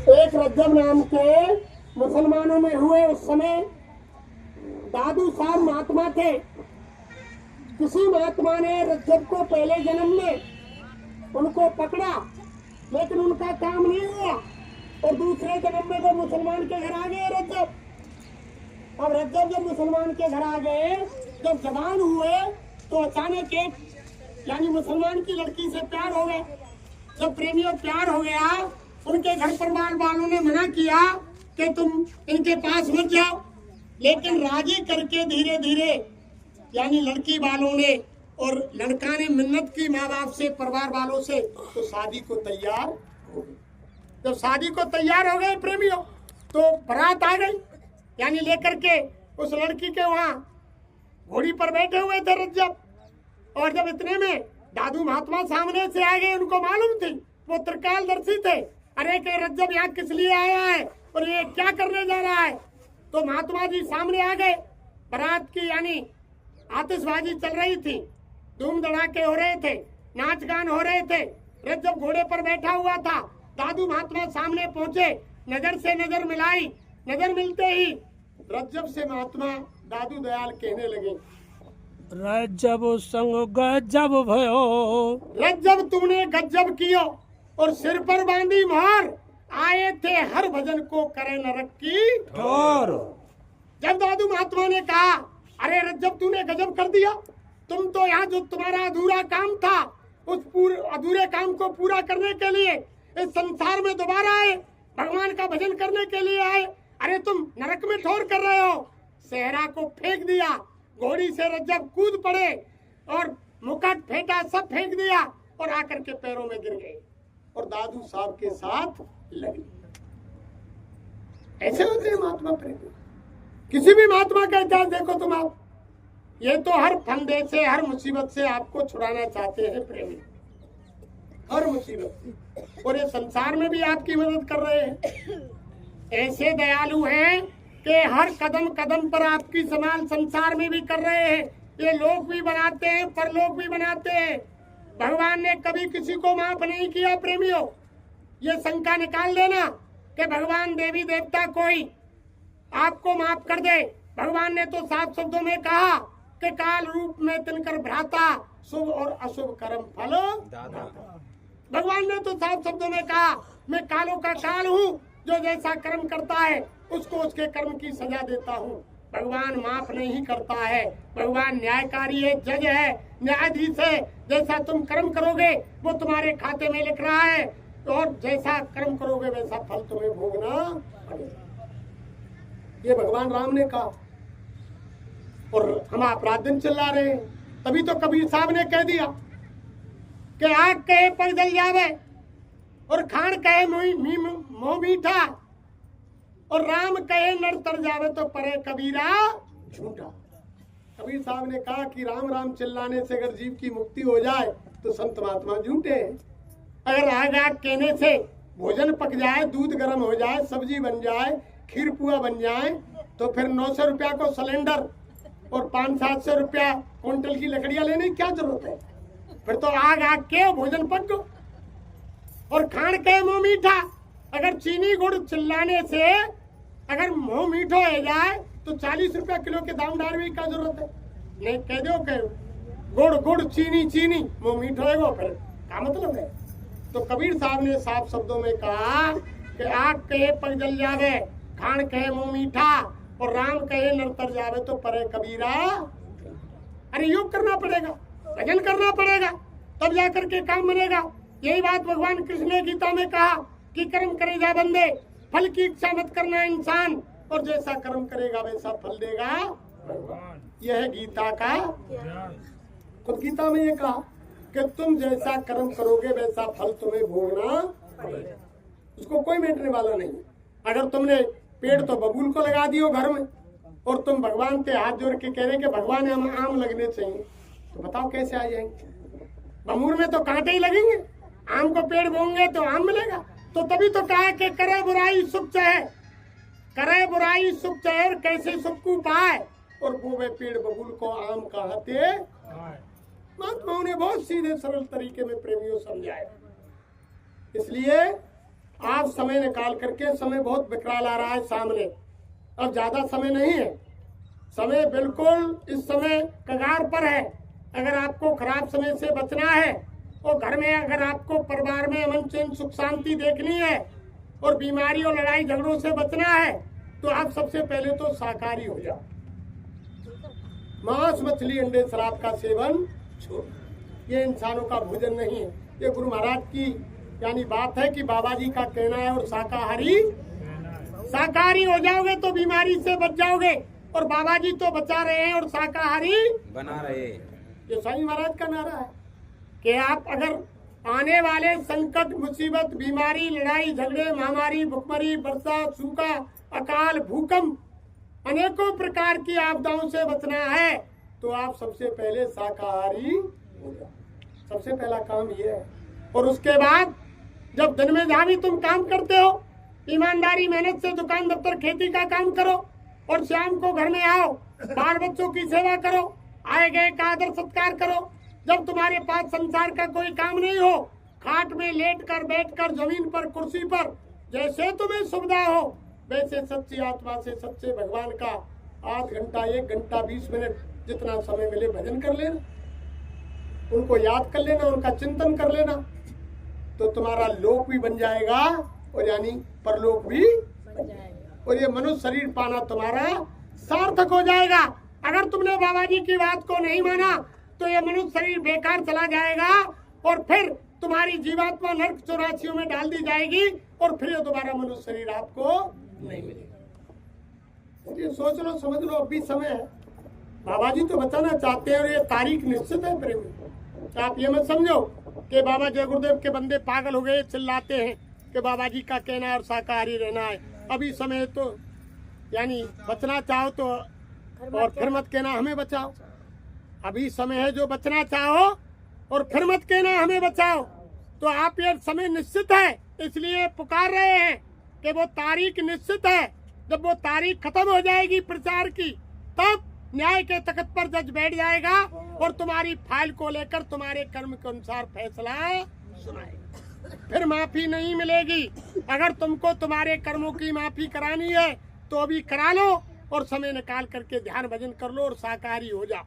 एक रज्जब नाम के मुसलमानों में हुए। उस समय दादू साहब महात्मा थे। किसी महात्मा ने रज्जब को पहले जन्म में उनको पकड़ा, लेकिन उनका काम नहीं हुआ और दूसरे जन्म में वो मुसलमान के घर आ गए रज्जब। अब रज्जब जब मुसलमान के घर आ गए, जब जवान हुए तो अचानक एक यानी मुसलमान की लड़की से प्यार हो गया। जब प्रेमियों प्यार हो गया, उनके घर परिवार वालों ने मना किया कि तुम इनके पास मत जाओ, लेकिन राजी करके धीरे धीरे यानी लड़की वालों ने और लड़का ने मिन्नत की माँ बाप से, परिवार वालों से, तो शादी को तैयार हो गए। जब शादी को तैयार हो गए प्रेमियों, तो बारात आ गई यानी लेकर के उस लड़की के वहाँ घोड़ी पर बैठे हुए थे रज्जब। और जब इतने में दादू महात्मा सामने से आ गए, उनको मालूम थी, वो त्रिकालदर्शी थे। अरे के रज्जब यहाँ किस लिए आया है और ये क्या करने जा रहा है? तो महात्मा जी सामने आ गए। बारात की यानी आतिशबाजी चल रही थी, धूम धड़ाके हो रहे थे, नाच गान हो रहे थे। रज्जब घोड़े पर बैठा हुआ था। दादू महात्मा सामने पहुंचे, नजर से नजर मिलाई। नजर मिलते ही रज्जब से महात्मा दादू दयाल कहने लगे, रज्जब संग गज्जब भयो, रज्जब तूने गज्जब कियो और सिर पर बांधी मोहर। आए थे हर भजन को करे नरक की ठोर। जब दादू महात्मा ने कहा, अरे रज्जब तूने गजब कर दिया, तुम तो यहाँ जो तुम्हारा अधूरा काम था, उस अधूरे काम को पूरा करने के लिए इस संसार में दोबारा आए, भगवान का भजन करने के लिए आए। अरे तुम नरक में ठोर कर रहे हो। सेहरा को फेंक दिया, घोड़ी से रज्जब कूद पड़े और मुकुट फेंटा, सब फेंक दिया और आकर के पैरों में गिर गए और दादू साहब के साथ लगे। ऐसे होते हैं महात्मा प्रेमी। किसी भी महात्मा का इतिहास देखो तुम आप, ये तो हर फंदे से, हर मुसीबत से आपको छुड़ाना चाहते हैं प्रेमी, हर मुसीबत से। और ये संसार में भी आपकी मदद कर रहे हैं। ऐसे दयालु हैं कि हर कदम कदम पर आपकी संभाल संसार में भी कर रहे हैं। ये लोग भी बनाते हैं, परलोक भी बनाते हैं। भगवान ने कभी किसी को माफ नहीं किया प्रेमियों। ये शंका निकाल देना कि भगवान देवी देवता कोई आपको माफ कर दे। भगवान ने तो साफ शब्दों में कहा कि काल रूप में तिनकर भ्राता, शुभ और अशुभ कर्म फल दाता। भगवान ने तो साफ शब्दों में कहा, मैं कालों का काल हूँ, जो जैसा कर्म करता है उसको उसके कर्म की सजा देता हूँ। भगवान माफ नहीं करता है। भगवान न्यायकारी है, जज है, न्यायाधीश है। जैसा तुम कर्म करोगे वो तुम्हारे खाते में लिख रहा है और जैसा कर्म करोगे वैसा फल तुम्हें भोगना पड़ेगा। ये भगवान राम ने कहा। और हम अपराध दिन चिल्ला रहे हैं, तभी तो कबीर साहब ने कह दिया कि आग कहे पर जल जावे और खान कहे मुंह मीठा और राम कहे नर तर जावे तो परे कबीरा झूठा। कबीर साहब ने कहा कि राम राम चिल्लाने से अगर जीव की मुक्ति हो जाए तो संत महात्मा झूठे हैं। अगर आग आग कहने से भोजन पक जाए, दूध गर्म हो जाए, सब्जी बन जाए, खीर पुआ बन जाए, तो फिर 900 रुपया को सिलेंडर और 500-700 रुपया क्विंटल की लकड़ियां लेने की क्या जरूरत है? फिर तो आग आग के भोजन पक गो। और खान के मुंह मीठा, अगर चीनी गुड़ चिल्लाने से अगर मुंह मीठो हो जाए तो 40 रुपया किलो के दाम डालने की क्या जरूरत है? नहीं कह दो कि गुड़ गुड़ चीनी चीनी मुंह मीठो है, फिर क्या मतलब है? तो कबीर साहब ने साफ शब्दों में कहा कि आग कहे पग जल जावे, खान कहे मुंह मीठा और राम कहे नरतर जावे तो परे कबीरा। अरे योग करना पड़ेगा, भजन करना पड़ेगा, तब जाकर के काम बनेगा। यही बात भगवान कृष्ण ने गीता में कहा कि कर्म करे जा बंदे, फल की इच्छा मत करना इंसान, और जैसा कर्म करेगा वैसा फल देगा भगवान। यह है गीता का। खुद गीता में ये कहा कि तुम जैसा कर्म करोगे वैसा फल तुम्हें भोगना पड़ेगा। उसको कोई मेटने वाला नहीं। अगर तुमने पेड़ तो बबूल को लगा दियो घर में और तुम भगवान के हाथ जोड़ के कह रहे कि भगवान हम आम लगने चाहिए, तो बताओ कैसे आ जाएंगे? बबूल में तो कांटे ही लगेंगे, आम को पेड़ बोएंगे तो आम मिलेगा। तो तभी तो कहा कि करे बुराई सुख चाहे, करे बुराई सुख चाहे और कैसे सुख को पाए, और बोवे पेड़ बबूल को आम कहते। महात्माओं ने बहुत सीधे सरल तरीके में प्रेमियों समझाया। इसलिए आप समय निकाल करके, समय बहुत विकराल आ रहा है सामने, अब ज्यादा समय नहीं है, समय बिल्कुल इस समय कगार पर है। अगर आपको खराब समय से बचना है और घर में अगर आपको परिवार में अमन चैन सुख शांति देखनी है और बीमारी और लड़ाई झगड़ों से बचना है तो आप सबसे पहले तो शाकाहारी हो जाओ। मांस मछली अंडे शराब का सेवन छोड़, ये इंसानों का भोजन नहीं है। ये गुरु महाराज की यानी बात है कि बाबा जी का कहना है। और शाकाहारी हो जाओगे तो बीमारी से बच जाओगे, और बाबा जी तो बचा रहे हैं और शाकाहारी बना रहे। ये साईं महाराज का नारा है कि आप अगर आने वाले संकट, मुसीबत, बीमारी, लड़ाई झगड़े, महामारी, भुखमरी, वर्षा, सूखा, अकाल, भूकंप, अनेकों प्रकार की आपदाओं से बचना है तो आप सबसे पहले शाकाहारी हो जाओ। सबसे पहला काम ये है। और उसके बाद जब दिन में जहाँ भी तुम काम करते हो, ईमानदारी मेहनत से दुकान दफ्तर खेती का काम करो और शाम को घर में आओ, बाल बच्चों की सेवा करो, आए गए का आदर सत्कार करो। जब तुम्हारे पास संसार का कोई काम नहीं हो, खाट में लेट कर, बैठ कर, जमीन पर, कुर्सी पर, जैसे तुम्हें सुविधा हो वैसे सच्ची आत्मा से सच्चे भगवान का आध घंटा, 1 घंटा, 20 मिनट जितना समय मिले भजन कर लेना, उनको याद कर लेना, उनका चिंतन कर लेना, तो तुम्हारा लोक भी बन जाएगा और यानी परलोक भी बन जाएगा, और ये मनुष्य शरीर पाना तुम्हारा सार्थक हो जाएगा। अगर तुमने बाबा जी की बात को नहीं माना तो ये मनुष्य शरीर बेकार चला जाएगा और फिर तुम्हारी जीवात्मा नरक 84 में डाल दी जाएगी और फिर ये दोबारा मनुष्य शरीर आपको नहीं मिलेगा। ये सोच लो, समझ लो, अभी समय है। बाबा जी तो बचाना चाहते हैं और ये तारीख निश्चित है प्रेमी। तो आप ये मत समझो कि बाबा जय गुरुदेव के बंदे पागल हो गए, चिल्लाते हैं कि बाबा जी का कहना है और शाकाहारी रहना है। अभी समय तो यानी बचना चाहो तो और फिर मत कहना हमें बचाओ। अभी समय है, जो बचना चाहो और फिर मत कहना हमें बचाओ। तो आप ये समय निश्चित है, इसलिए पुकार रहे हैं कि वो तारीख निश्चित है। जब वो तारीख खत्म हो जाएगी प्रचार की, तब न्याय के तख्त पर जज बैठ जाएगा और तुम्हारी फाइल को लेकर तुम्हारे कर्म के अनुसार फैसला सुनाएगा। फिर माफी नहीं मिलेगी। अगर तुमको तुम्हारे कर्मों की माफी करानी है तो अभी करा लो और समय निकाल करके ध्यान भजन कर लो और शाकाहारी हो जाओ।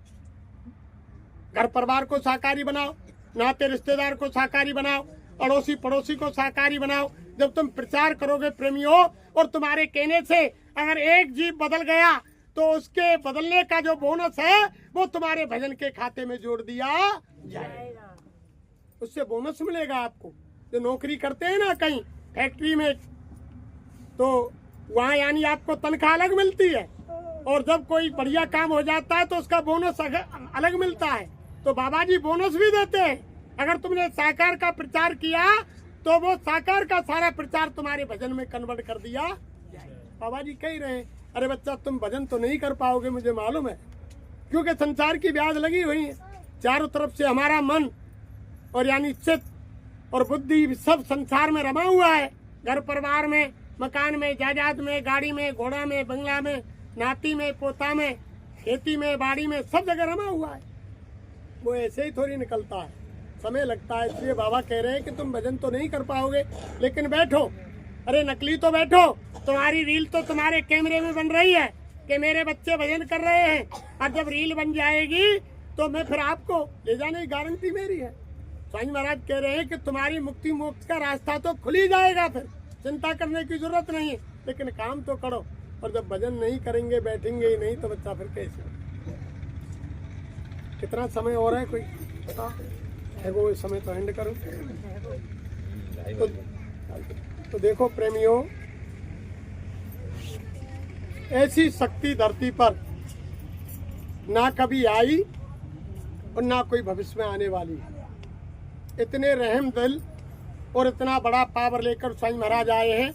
घर परिवार को शाकाहारी बनाओ, नाते रिश्तेदार को शाकाहारी बनाओ, अड़ोसी पड़ोसी को शाकाहारी बनाओ। जब तुम प्रचार करोगे प्रेमियों, और तुम्हारे कहने से अगर एक जीव बदल गया तो उसके बदलने का जो बोनस है वो तुम्हारे भजन के खाते में जोड़ दिया जाएगा। उससे बोनस मिलेगा आपको। जो नौकरी करते हैं ना कहीं फैक्ट्री में, तो वहाँ यानी आपको तनख्वाह अलग मिलती है, और जब कोई बढ़िया काम हो जाता है तो उसका बोनस अलग मिलता है। तो बाबा जी बोनस भी देते हैं। अगर तुमने साकार का प्रचार किया तो वो साकार का सारा प्रचार तुम्हारे भजन में कन्वर्ट कर दिया। बाबा जी कह रहे हैं, अरे बच्चा तुम भजन तो नहीं कर पाओगे, मुझे मालूम है, क्योंकि संसार की ब्याज लगी हुई है। चारों तरफ से हमारा मन और यानी चित्त और बुद्धि सब संसार में रमा हुआ है। घर परिवार में, मकान में, जायदाद में, गाड़ी में, घोड़ा में, बंगला में, नाती में, पोता में, खेती में, बाड़ी में, सब जगह रमा हुआ है। वो ऐसे ही थोड़ी निकलता है, समय लगता है। इसलिए बाबा कह रहे हैं कि तुम भजन तो नहीं कर पाओगे, लेकिन बैठो। अरे नकली तो बैठो, तुम्हारी रील तो तुम्हारे कैमरे में बन रही है कि मेरे बच्चे भजन कर रहे हैं, और जब रील बन जाएगी तो मैं फिर आपको ले जाने की गारंटी मेरी है। स्वामी महाराज कह रहे हैं कि तुम्हारी मुक्ति मोक्ष का रास्ता तो खुल ही जाएगा, फिर चिंता करने की जरूरत नहीं है, लेकिन काम तो करो। और जब भजन नहीं करेंगे, बैठेंगे ही नहीं, तो बच्चा फिर कैसे। कितना समय हो रहा है कोई बता है? वो समय तो एंड करो। तो देखो प्रेमियों, ऐसी शक्ति धरती पर ना कभी आई और ना कोई भविष्य में आने वाली है। इतने रहम दिल और इतना बड़ा पावर लेकर स्वामी महाराज आए हैं,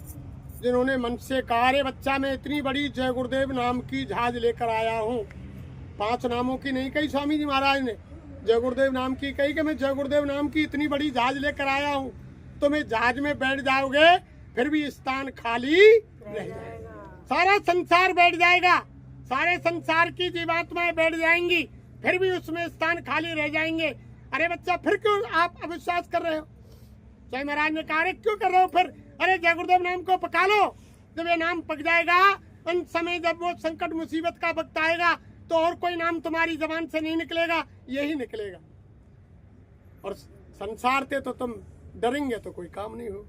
जिन्होंने मन से कहा, रे बच्चा मैं इतनी बड़ी जय गुरुदेव नाम की जहाज लेकर आया हूँ। 5 नामों की नहीं कही स्वामी जी महाराज ने, जय गुरुदेव नाम की कही कि मैं जय गुरुदेव नाम की इतनी बड़ी जहाज लेकर आया हूँ। तो मैं जहाज में बैठ जाओगे फिर भी स्थान खाली रह जाएगा, सारा संसार बैठ जाएगा, सारे संसार की जीवात्माएं बैठ जाएंगी, फिर भी उसमें स्थान खाली रह जाएंगे। अरे बच्चा फिर क्यों आप अविश्वास कर रहे हो? स्वामी महाराज ने कहा, क्यों कर रहे हो फिर? अरे जय गुरुदेव नाम को पका लो। जब ये नाम पक जाएगा, अंत समय जब वो संकट मुसीबत का वक्त आएगा तो और कोई नाम तुम्हारी जबान से नहीं निकलेगा, यही निकलेगा। और संसार से तो तुम डरेंगे तो कोई काम नहीं हो।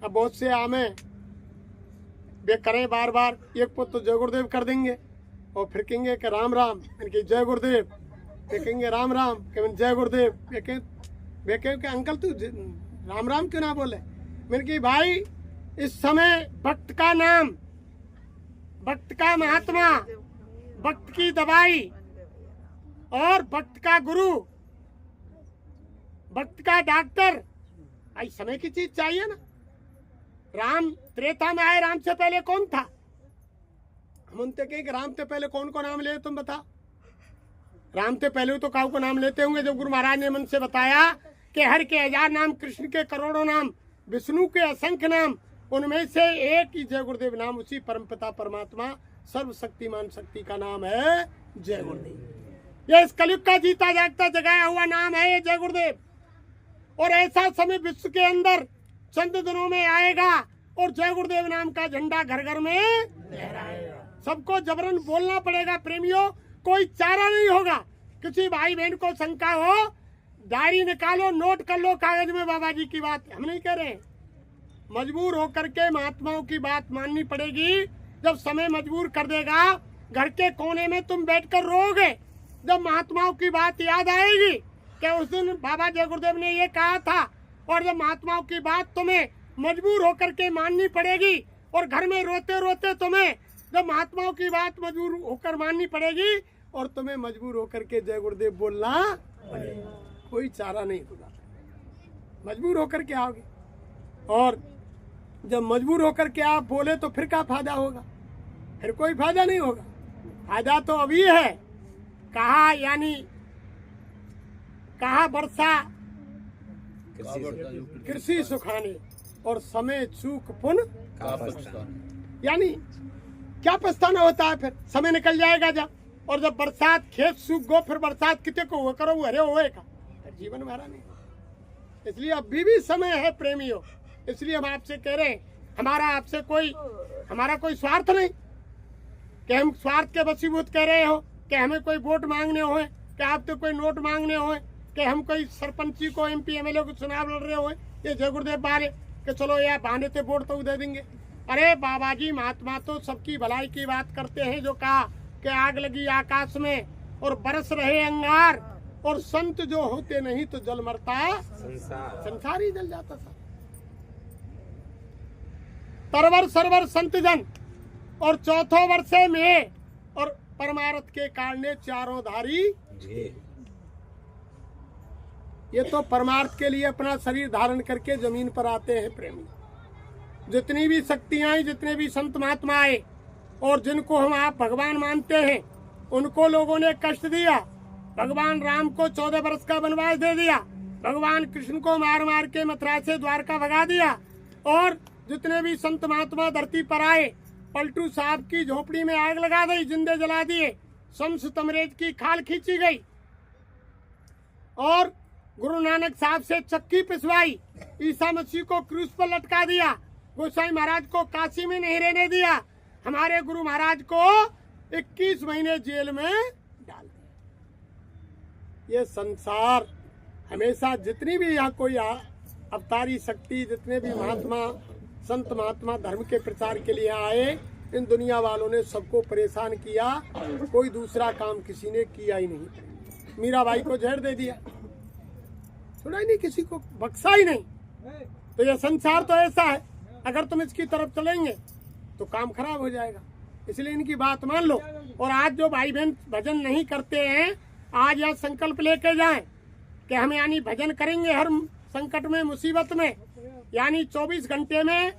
अब बहुत से आमे वे करें बार बार, एक पुत तो जय गुरुदेव कर देंगे और फिर कहेंगे कि राम राम, इनकी जय गुरुदेव, वे कहेंगे राम राम, कहें जय गुरुदेव, वे कहें कि अंकल तू राम राम क्यों ना बोले। मैंने कही भाई इस समय भक्त का नाम, भक्त का महात्मा, भक्त की दवाई और भक्त का गुरु, भक्त का डॉक्टर, आई समय की चीज चाहिए ना। राम त्रेता में आए, राम से पहले कौन था? हम उनसे कहें कि राम से पहले कौन को नाम ले, तुम बताओ। राम से पहले तो काऊ को नाम लेते होंगे। जब गुरु महाराज ने मन से बताया कि हर के 1000 नाम, कृष्ण के करोड़ों नाम, विष्णु के असंख्य नाम, उनमें से एक ही जय गुरुदेव नाम, उसी परमपिता परमात्मा सर्वशक्तिमान शक्ति का नाम है जय गुरुदेव। ये इस कलयुग का जीता जागता जगाया हुआ नाम है ये जय गुरुदेव। और ऐसा समय विश्व के अंदर चंद दिनों में आएगा और जय गुरुदेव नाम का झंडा घर घर में लहराएगा। सबको जबरन बोलना पड़ेगा प्रेमियों, कोई चारा नहीं होगा। किसी भाई बहन को शंका हो, डायरी निकालो, नोट कर लो कागज में बाबा जी की बात। हम नहीं कह रहे, मजबूर होकर के महात्माओं की बात माननी पड़ेगी। जब समय मजबूर कर देगा, घर के कोने में तुम बैठकर रोओगे। जब महात्माओं की बात याद आएगी कि उस दिन बाबा जय गुरुदेव ने ये कहा था, और जब महात्माओं की बात तुम्हें मजबूर होकर के माननी पड़ेगी, और घर में रोते रोते तुम्हें जब महात्माओं की बात मजबूर होकर माननी पड़ेगी और तुम्हें मजबूर होकर के जय गुरुदेव बोलना पड़ेगा, कोई चारा नहीं होगा। मजबूर होकर के आओगे, और जब मजबूर होकर के आप बोले तो फिर क्या फायदा होगा? फिर कोई फायदा नहीं होगा। फायदा तो अभी है। कहा यानी कहा वर्षा कृषि सुखाने और समय चूक पुन, यानी क्या पछताना होता है? फिर समय निकल जाएगा जब, और जब बरसात खेत सूख गो, फिर बरसात कितने को हुआ करो, हरे हुए का जीवन हमारा नहीं। इसलिए अभी भी समय है प्रेमियों। इसलिए हम आपसे कह रहे हैं, हमारा कोई स्वार्थ नहीं कि हम स्वार्थ के वशीभूत कह रहे हो कि हमें कोई वोट मांगने हो, कि आपसे कोई नोट मांगने हो, कि हम कोई सरपंची को, MP MLA को चुनाव लड़ रहे हो। ये जय गुरुदेव बारे कि चलो यार बहाने से वोट तो दे देंगे। अरे बाबा जी महात्मा तो सबकी भलाई की बात करते हैं, जो कहा कि आग लगी आकाश में और बरस रहे अंगार, और संत जो होते नहीं तो जल मरता संसार ही जल जाता था। तरवर सरवर संत जन और चौथो वर्षे में, और परमारथ के कारण चारों धारी। ये तो परमार्थ के लिए अपना शरीर धारण करके जमीन पर आते हैं प्रेमी। जितनी भी शक्तियां आई, जितने भी संत महात्मा आए, और जिनको हम आप भगवान मानते हैं, उनको लोगों ने कष्ट दिया। भगवान राम को 14 वर्ष का वनवास दे दिया, भगवान कृष्ण को मार मार के मथुरा से द्वारका भगा दिया, और जितने भी संत महात्मा धरती पर आए, पलटू साहब की झोपड़ी में आग लगा दी, जिंदे जला दिए, शम्स तमरेज की खाल खींची गई, और गुरु नानक साहब से चक्की पिसवाई, ईसा मसीह को क्रूस पर लटका दिया, गोसाई महाराज को काशी में नहीं रहने दिया, हमारे गुरु महाराज को 21 महीने जेल में डाल दिया। ये संसार हमेशा जितनी भी यहाँ कोई अवतारी शक्ति, जितने भी महात्मा संत महात्मा धर्म के प्रचार के लिए आए, इन दुनिया वालों ने सबको परेशान किया। कोई दूसरा काम किसी ने किया ही नहीं। मीराबाई को जहर दे दिया, सुना ही नहीं, किसी को बख्शा ही नहीं। तो ये संसार तो ऐसा है, अगर तुम इसकी तरफ चलेंगे तो काम खराब हो जाएगा। इसलिए इनकी बात मान लो। और आज जो भाई बहन भजन नहीं करते हैं, आज यह संकल्प लेके जाएं कि हम यानी भजन करेंगे हर संकट में, मुसीबत में, यानी 24 घंटे में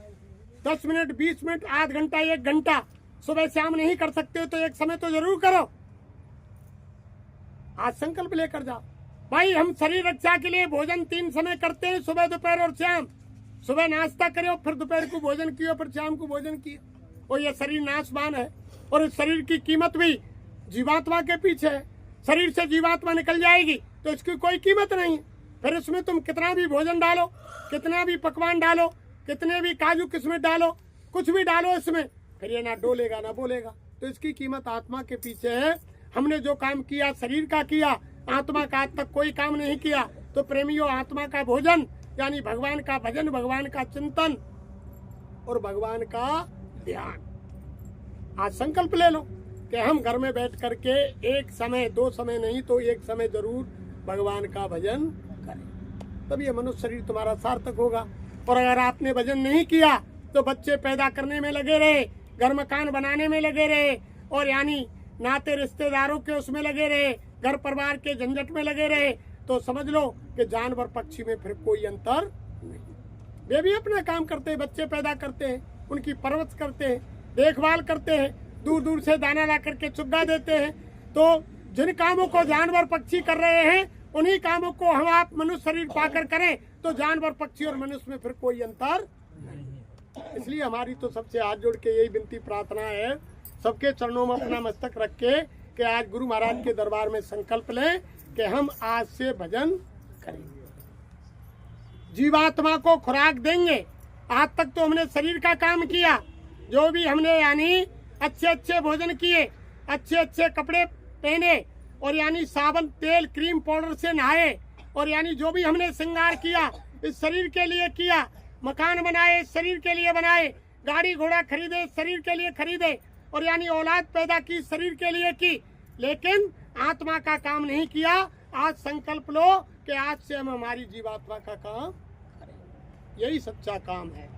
10 मिनट, 20 मिनट, आध घंटा, 1 घंटा सुबह शाम नहीं कर सकते हो तो एक समय तो जरूर करो। आज संकल्प लेकर जाओ। भाई हम शरीर रक्षा के लिए भोजन 3 समय करते हैं, सुबह दोपहर और शाम। सुबह नाश्ता करो, फिर दोपहर को भोजन किया, फिर शाम को भोजन किया। और ये शरीर नाशवान है, और इस शरीर की कीमत भी जीवात्मा के पीछे है। शरीर से जीवात्मा निकल जाएगी तो इसकी कोई कीमत नहीं है। फिर इसमें तुम कितना भी भोजन डालो, कितना भी पकवान डालो, कितने भी काजू किस्में डालो, कुछ भी डालो इसमें, फिर ये ना डोलेगा ना बोलेगा। तो इसकी कीमत आत्मा के पीछे है। हमने जो काम किया शरीर का किया, आत्मा का आज तक कोई काम नहीं किया। तो प्रेमियों, आत्मा का भोजन यानी भगवान का भजन, भगवान का चिंतन और भगवान का ध्यान। आज संकल्प ले लो कि हम घर में बैठ करके एक समय, 2 समय नहीं तो एक समय जरूर भगवान का भजन करें, तब ये मनुष्य शरीर तुम्हारा सार्थक होगा। और अगर आपने भजन नहीं किया तो बच्चे पैदा करने में लगे रहे, घर मकान बनाने में लगे रहे, और यानी नाते रिश्तेदारों के उसमें लगे रहे, घर परिवार के झंझट में लगे रहे, तो समझ लो कि जानवर पक्षी में फिर कोई अंतर नहीं। वे भी अपना काम करते हैं, बच्चे पैदा करते हैं, उनकी परवरिश करते हैं, देखभाल करते हैं, दूर दूर से दाना ला करके चुग्गा देते हैं। तो जिन कामों को जानवर पक्षी कर रहे हैं, उन्हीं कामों को हम आप मनुष्य शरीर पाकर करें तो जानवर पक्षी और मनुष्य में फिर कोई अंतर नहीं। इसलिए हमारी तो सबसे हाथ जोड़ के यही विनती प्रार्थना है, सबके चरणों में अपना मस्तक रख के कि आज गुरु महाराज के दरबार में संकल्प लें कि हम आज से भजन करेंगे, जीवात्मा को खुराक देंगे। आज तक तो हमने शरीर का काम किया, जो भी हमने यानी अच्छे अच्छे भोजन किए, अच्छे अच्छे कपड़े पहने, और यानी साबुन तेल क्रीम पाउडर से नहाए, और यानी जो भी हमने श्रृंगार किया इस शरीर के लिए किया, मकान बनाए शरीर के लिए बनाए, गाड़ी घोड़ा खरीदे शरीर के लिए खरीदे, और यानी औलाद पैदा की शरीर के लिए की, लेकिन आत्मा का काम नहीं किया। आज संकल्प लो कि आज से हम हमारी जीवात्मा का काम करें। यही सच्चा काम है।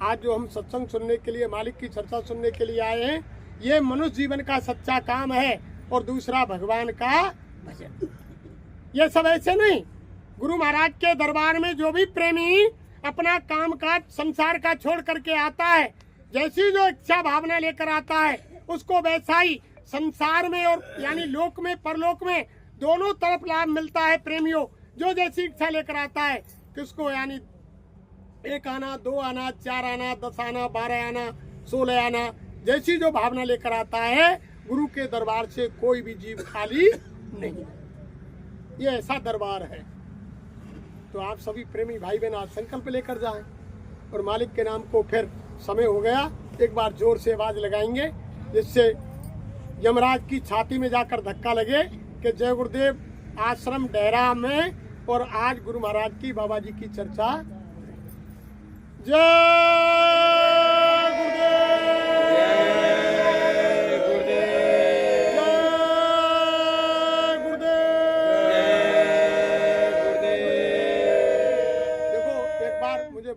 आज जो हम सत्संग सुनने के लिए, मालिक की चर्चा सुनने के लिए आए हैं, ये मनुष्य जीवन का सच्चा काम है। और दूसरा भगवान का भजन। ये सब ऐसे नहीं, गुरु महाराज के दरबार में जो भी प्रेमी अपना काम काज संसार का छोड़ करके आता है, जैसी जो इच्छा भावना लेकर आता है, उसको वैसा ही संसार में और यानी लोक में परलोक में दोनों तरफ लाभ मिलता है। प्रेमियों, जो जैसी इच्छा लेकर आता है, किसको यानी 1 आना, 2 आना, 4 आना, 10 आना, 12 आना, 16 आना, जैसी जो भावना लेकर आता है, गुरु के दरबार से कोई भी जीव खाली नहीं। ये ऐसा दरबार है। तो आप सभी प्रेमी भाई बहन आज संकल्प लेकर जाएं और मालिक के नाम को, फिर समय हो गया, एक बार जोर से आवाज लगाएंगे जिससे यमराज की छाती में जाकर धक्का लगे कि जय गुरुदेव आश्रम डेरा में और आज गुरु महाराज की, बाबा जी की चर्चा। जय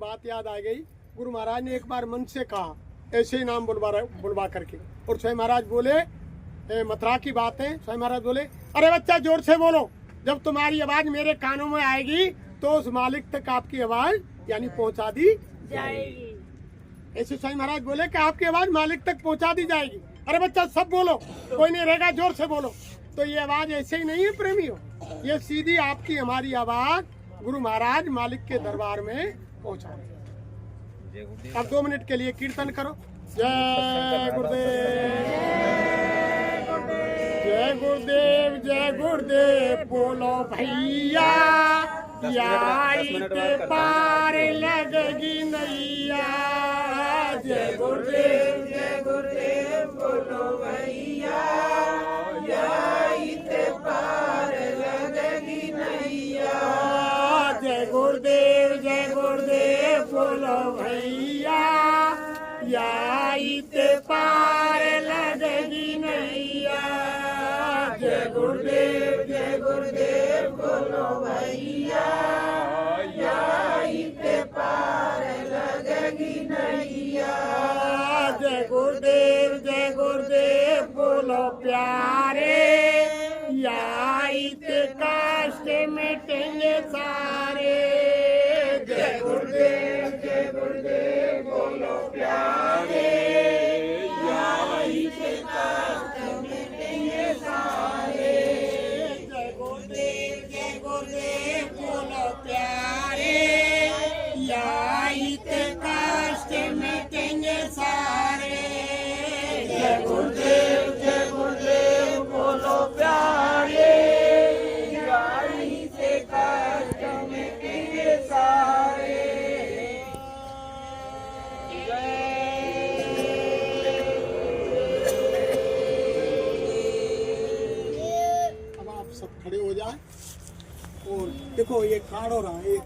बात याद आ गई। गुरु महाराज ने एक बार मन से कहा, ऐसे ही नाम बुलवा करके, और स्वयं महाराज बोले, मथुरा की बात है, स्वयं महाराज बोले, अरे बच्चा जोर से बोलो, जब तुम्हारी आवाज मेरे कानों में आएगी तो उस मालिक तक आपकी आवाज यानी पहुंचा दी जाएगी। ऐसे स्वयं महाराज बोले कि आपकी आवाज मालिक तक पहुंचा दी जाएगी। अरे बच्चा सब बोलो, कोई नहीं रहेगा, जोर से बोलो। तो ये आवाज ऐसे ही नहीं है प्रेमियों, ये सीधी आपकी हमारी आवाज गुरु महाराज मालिक के दरबार में पहुंचा। अब 2 मिनट के लिए कीर्तन करो। जय गुरुदेव, जय गुरुदेव, जय गुरुदेव बोलो भैया, यारी पार लगेगी नैया। जय गुरुदेव, जय गुरुदेव बोलो भैया, यारी पार लगेगी नैया। जय गुरुदेव, जय गुरुदेव बोलो भैया, याईते पार लगेगी नैया। जय गुरुदेव, जय गुरुदेव बोलो भैया, याईते पार लगेगी नैया। जय गुरुदेव, जय गुरुदेव बोलो प्यारे, याईते कष्ट मिटेंगे सारे। जय गुरुदेव, जय गुरुदेव बोलो प्यारे, याईते कष्ट मिटेंगे सारे। जय गुरुदेव, जय गुरुदेव बोलो प्यारे, याईते कष्ट मिटेंगे सारे। जय गुरुदेव, जय गुरुदेव बोलो प्यारे, याईते कष्ट मिटेंगे सारे। खड़े हो जाए। और देखो ये कार्ड हो रहा है,